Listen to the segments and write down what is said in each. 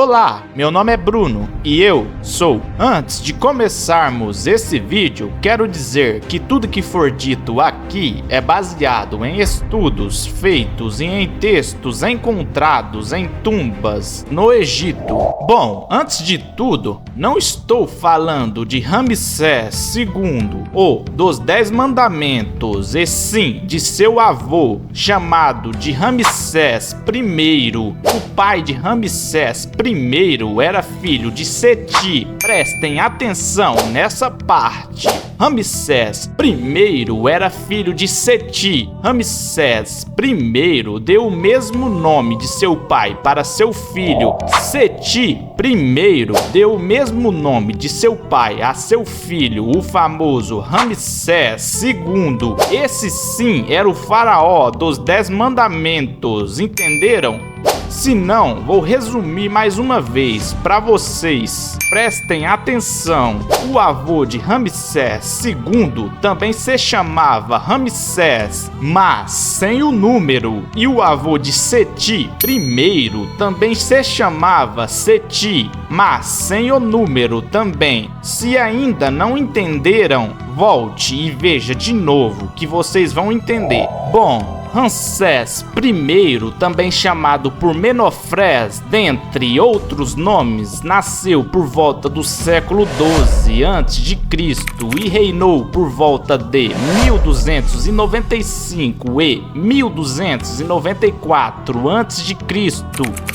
Olá, meu nome é Bruno e eu sou. Antes de começarmos esse vídeo, quero dizer que tudo que for dito aqui é baseado em estudos feitos e em textos encontrados em tumbas no Egito. Bom, antes de tudo, não estou falando de Ramsés II ou dos 10 mandamentos, e sim de seu avô, chamado de Ramsés I. O pai de Ramsés I era filho de Seti. Prestem atenção nessa parte. Ramsés I era filho de Seti. Ramsés I deu o mesmo nome de seu pai para seu filho. Seti I deu o mesmo nome de seu pai a seu filho, o famoso Ramsés II. Esse sim era o faraó dos 10 mandamentos, entenderam? Se não, vou resumir mais uma vez para vocês. Prestem atenção. O avô de Ramsés II também se chamava Ramsés, mas sem o número. E o avô de Seti I também se chamava Seti, mas sem o número também. Se ainda não entenderam, volte e veja de novo que vocês vão entender. Bom, Ramsés I, também chamado por Menofrés, dentre outros nomes, nasceu por volta do século XII a.C. e reinou por volta de 1295 e 1294 a.C.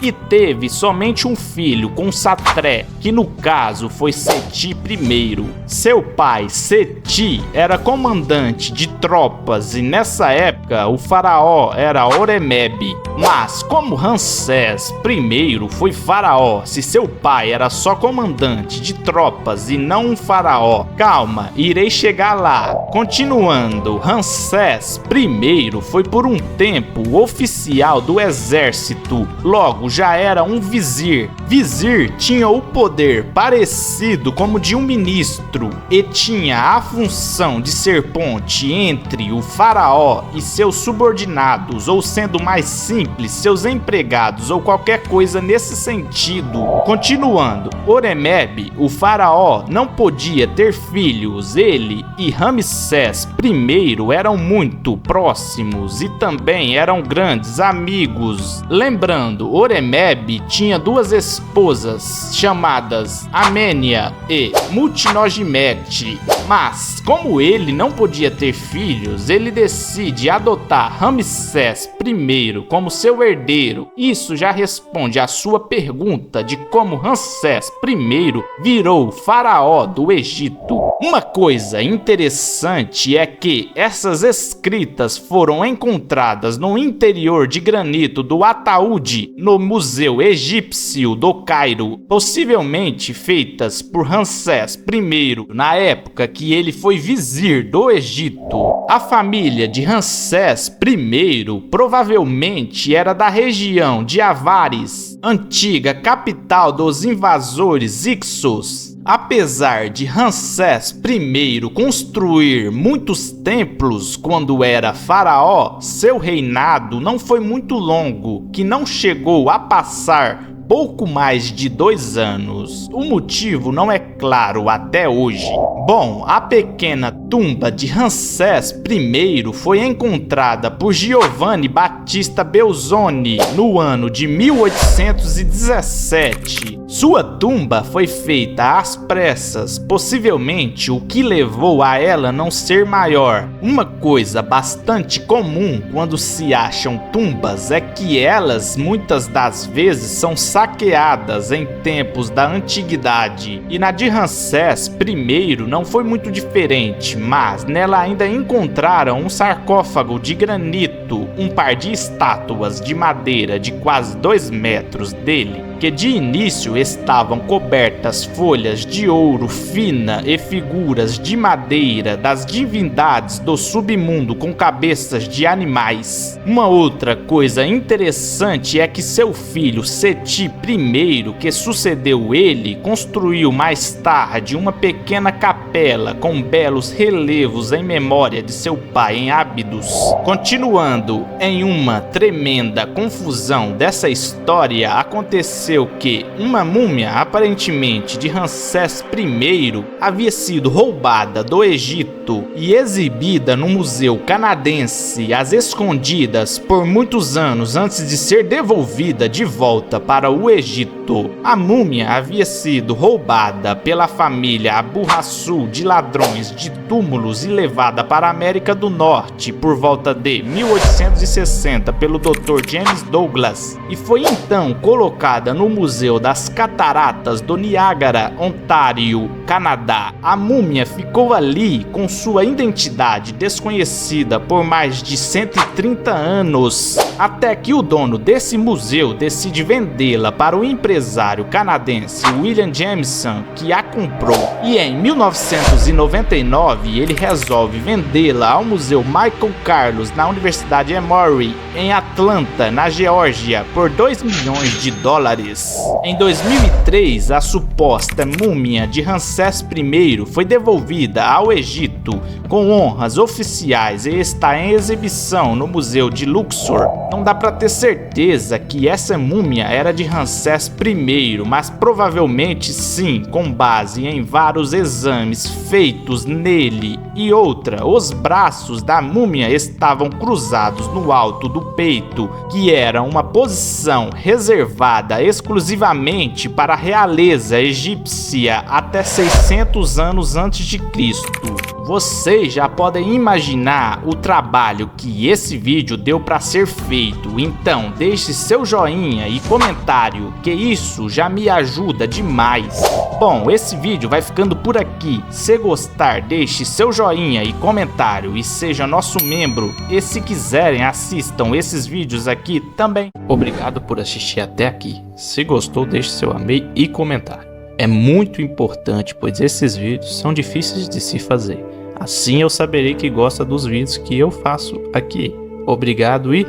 e teve somente um filho com Satré, que no caso foi Seti I. Seu pai, Seti, era comandante de tropas e nessa época o faraó era Horemheb. Mas como Ramsés I foi faraó, se seu pai era só comandante de tropas e não um faraó? Calma, irei chegar lá. Continuando, Ramsés I foi por um tempo oficial do exército, logo já era um vizir. Vizir tinha o poder parecido como de um ministro e tinha a função de ser ponte entre o faraó e seus subordinados, ou sendo mais simples, seus empregados ou qualquer coisa nesse sentido. Continuando, Horemheb, o faraó, não podia ter filhos. Ele e Ramsés I eram muito próximos e também eram grandes amigos. Lembrando, Horemheb tinha duas esposas chamadas Amênia e Mutnojimete, mas como ele não podia ter filhos, ele decide adotar Ramsés I como seu herdeiro. Isso já responde à sua pergunta de como Ramsés I virou faraó do Egito. Uma coisa interessante é que essas escritas foram encontradas no interior de granito do ataúde no Museu Egípcio do Cairo, possivelmente feitas por Ramsés I na época que ele foi vizir do Egito. A família de Ramsés I provavelmente era da região de Avaris, antiga capital dos invasores Hyksos. Apesar de Ramsés I construir muitos templos quando era faraó, seu reinado não foi muito longo, que não chegou a passar pouco mais de 2 anos. O motivo não é claro até hoje. Bom, a pequena tumba de Ramsés I foi encontrada por Giovanni Battista Belzoni no ano de 1817. Sua tumba foi feita às pressas, possivelmente o que levou a ela não ser maior. Uma coisa bastante comum quando se acham tumbas é que elas muitas das vezes são saqueadas em tempos da antiguidade. E na de Ramsés I não foi muito diferente, mas nela ainda encontraram um sarcófago de granito, um par de estátuas de madeira de quase 2 metros dele, que de início estavam cobertas folhas de ouro fina e figuras de madeira das divindades do submundo com cabeças de animais. Uma outra coisa interessante é que seu filho Seti I, que sucedeu ele, construiu mais tarde uma pequena capela com belos relevos em memória de seu pai em Ábidos. Continuando, em uma tremenda confusão dessa história, aconteceu aconteceu que uma múmia, aparentemente de Ramsés I, havia sido roubada do Egito e exibida no museu canadense às escondidas por muitos anos antes de ser devolvida de volta para o Egito. A múmia havia sido roubada pela família Abu Rassul de ladrões de túmulos e levada para a América do Norte por volta de 1860 pelo Dr. James Douglas e foi então colocada no Museu das Cataratas do Niágara, Ontário, Canadá. A múmia ficou ali com sua identidade desconhecida por mais de 130 anos, até que o dono desse museu decide vendê-la para o empresário canadense William Jameson, que a comprou. E em 1999 ele resolve vendê-la ao Museu Michael Carlos na Universidade Emory, em Atlanta, na Geórgia, por 2 milhões de dólares. Em 2003, a suposta múmia de Ramsés I foi devolvida ao Egito com honras oficiais e está em exibição no Museu de Luxor. Não dá para ter certeza que essa múmia era de Ramsés I, mas provavelmente sim, com base em vários exames feitos nele. E outra, os braços da múmia estavam cruzados no alto do peito, que era uma posição reservada exclusivamente para a realeza egípcia até 600 anos antes de Cristo. Vocês já podem imaginar o trabalho que esse vídeo deu para ser feito, então deixe seu joinha e comentário, que isso já me ajuda demais. Bom, esse vídeo vai ficando por aqui. Se gostar, deixe seu joinha e comentário e seja nosso membro. E se quiserem, assistam esses vídeos aqui também. Obrigado por assistir até aqui. Se gostou, deixe seu amei e comentário. É muito importante, pois esses vídeos são difíceis de se fazer. Assim eu saberei que gosta dos vídeos que eu faço aqui. Obrigado e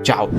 tchau!